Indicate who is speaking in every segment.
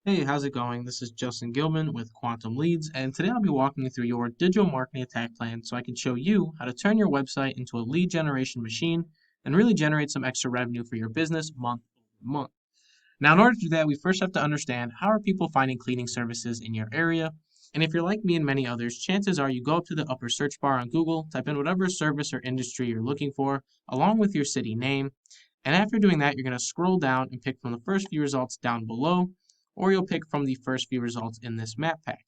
Speaker 1: Hey, how's it going? This is Justin Gilman with Quantum Leads, and today I'll be walking you through your digital marketing attack plan so I can show you how to turn your website into a lead generation machine and really generate some extra revenue for your business month over month. Now, in order to do that, we first have to understand how are people finding cleaning services in your area. And if you're like me and many others, chances are you go up to the upper search bar on Google, type in whatever service or industry you're looking for, along with your city name, and after doing that, you're going to scroll down and pick from the first few results down below, or you'll pick from the first few results in this map pack.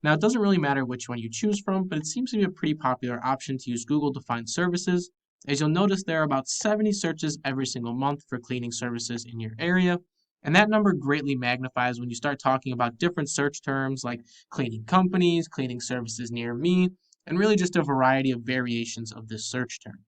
Speaker 1: Now, it doesn't really matter which one you choose from, but it seems to be a pretty popular option to use Google to find services. As you'll notice, there are about 70 searches every single month for cleaning services in your area, and that number greatly magnifies when you start talking about different search terms like cleaning companies, cleaning services near me, and really just a variety of variations of this search term.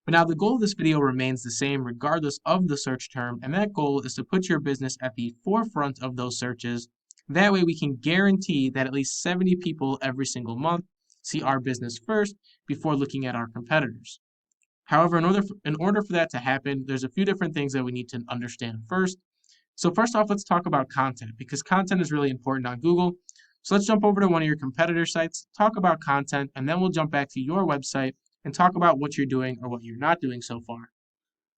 Speaker 1: But now the goal of this video remains the same regardless of the search term, and that goal is to put your business at the forefront of those searches. That way we can guarantee that at least 70 people every single month see our business first before looking at our competitors. However, in order for that to happen, there's a few different things that we need to understand first. So first off, let's talk about content because content is really important on Google. So let's jump over to one of your competitor sites, talk about content, and then we'll jump back to your website and talk about what you're doing or what you're not doing so far.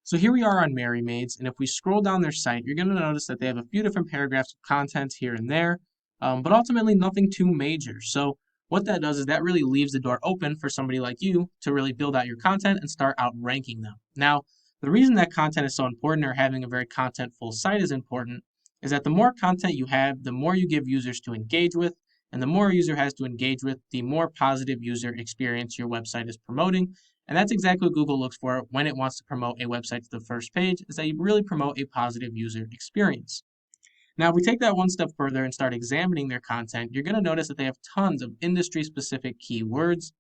Speaker 1: So here we are on Mary Maids, and if we scroll down their site, you're going to notice that they have a few different paragraphs of content here and there, but ultimately nothing too major. So what that does is that really leaves the door open for somebody like you to really build out your content and start outranking them. Now, the reason that content is so important or having a very contentful site is important is that the more content you have, the more you give users to engage with, and the more a user has to engage with, the more positive user experience your website is promoting. And that's exactly what Google looks for when it wants to promote a website to the first page, is that you really promote a positive user experience. Now, if we take that one step further and start examining their content, you're going to notice that they have tons of industry-specific keywords.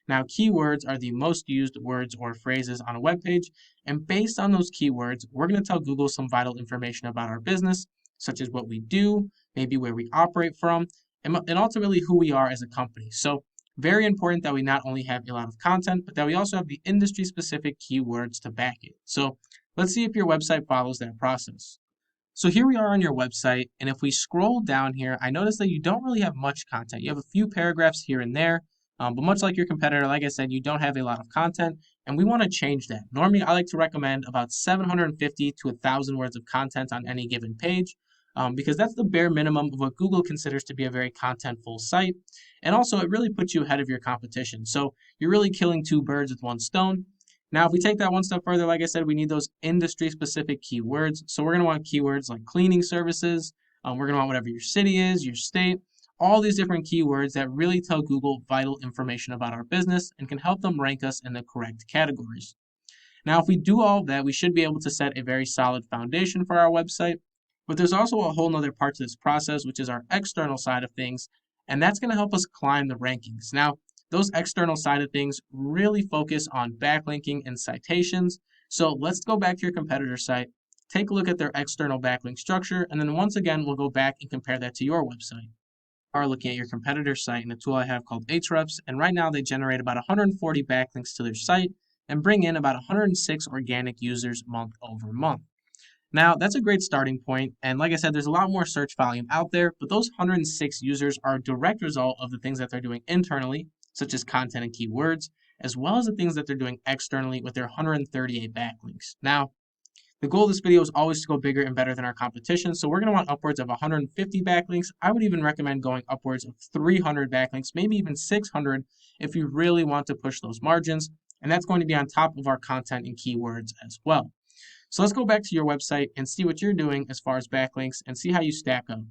Speaker 1: Now, keywords are the most used words or phrases on a web page, and based on those keywords, we're going to tell Google some vital information about our business, such as what we do, maybe where we operate from, and ultimately who we are as a company. So, very important that we not only have a lot of content, but that we also have the industry-specific keywords to back it. So, let's see if your website follows that process. So here we are on your website, and if we scroll down here, I notice that you don't really have much content. You have a few paragraphs here and there, but much like your competitor, like I said, you don't have a lot of content, and we want to change that. Normally, I like to recommend about 750 to 1,000 words of content on any given page, because that's the bare minimum of what Google considers to be a very contentful site, and also it really puts you ahead of your competition. So you're really killing two birds with one stone. Now, if we take that one step further, like I said, we need those industry-specific keywords. So we're going to want keywords like cleaning services. We're going to want whatever your city is, your state, all these different keywords that really tell Google vital information about our business and can help them rank us in the correct categories. Now, if we do all of that, we should be able to set a very solid foundation for our website. But there's also a whole nother part to this process, which is our external side of things, and that's going to help us climb the rankings. Now, those external side of things really focus on backlinking and citations. So let's go back to your competitor site, take a look at their external backlink structure, and then once again, we'll go back and compare that to your website. Are looking at your competitor site in a tool I have called Ahrefs, and right now they generate about 140 backlinks to their site and bring in about 106 organic users month over month. Now, that's a great starting point, and like I said, there's a lot more search volume out there, but those 106 users are a direct result of the things that they're doing internally, such as content and keywords, as well as the things that they're doing externally with their 138 backlinks. Now, the goal of this video is always to go bigger and better than our competition, so we're going to want upwards of 150 backlinks. I would even recommend going upwards of 300 backlinks, maybe even 600 if you really want to push those margins, and that's going to be on top of our content and keywords as well. So let's go back to your website and see what you're doing as far as backlinks and see how you stack up.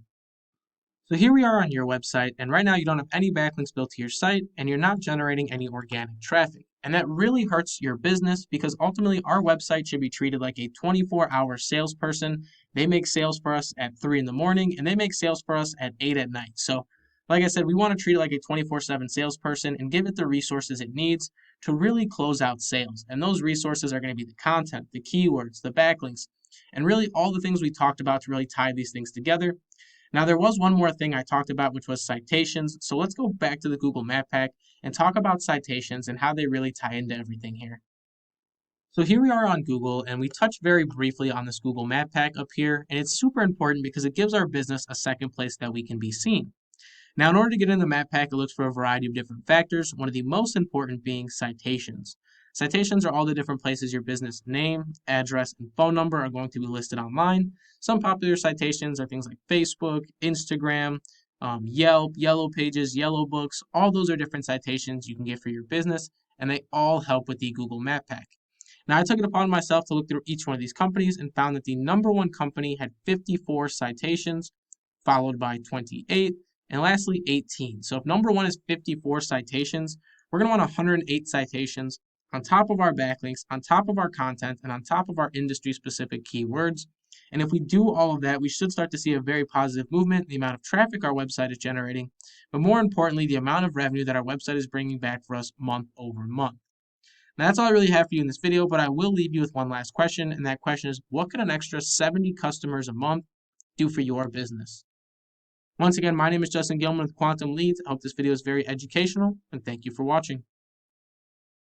Speaker 1: So here we are on your website, and right now you don't have any backlinks built to your site, and you're not generating any organic traffic. And that really hurts your business because ultimately our website should be treated like a 24-hour salesperson. They make sales for us at 3 in the morning, and they make sales for us at 8 at night. So like I said, we want to treat it like a 24/7 salesperson and give it the resources it needs to really close out sales. And those resources are going to be the content, the keywords, the backlinks, and really all the things we talked about to really tie these things together. Now, there was one more thing I talked about, which was citations. So let's go back to the Google Map Pack and talk about citations and how they really tie into everything here. So here we are on Google, and we touched very briefly on this Google Map Pack up here, and it's super important because it gives our business a second place that we can be seen. Now, in order to get in the map pack, it looks for a variety of different factors, one of the most important being citations. Citations are all the different places your business name, address, and phone number are going to be listed online. Some popular citations are things like Facebook, Instagram, Yelp, Yellow Pages, Yellow Books. All those are different citations you can get for your business, and they all help with the Google Map Pack. Now, I took it upon myself to look through each one of these companies and found that the number one company had 54 citations, followed by 28, and lastly 18. So if number one is 54 citations, we're going to want 108 citations on top of our backlinks, on top of our content, and on top of our industry-specific keywords. And if we do all of that, we should start to see a very positive movement, the amount of traffic our website is generating, but more importantly, the amount of revenue that our website is bringing back for us month over month. Now, that's all I really have for you in this video, but I will leave you with one last question, and that question is, what could an extra 70 customers a month do for your business? Once again, my name is Justin Gilman with Quantum Leads. I hope this video is very educational, and thank you for watching.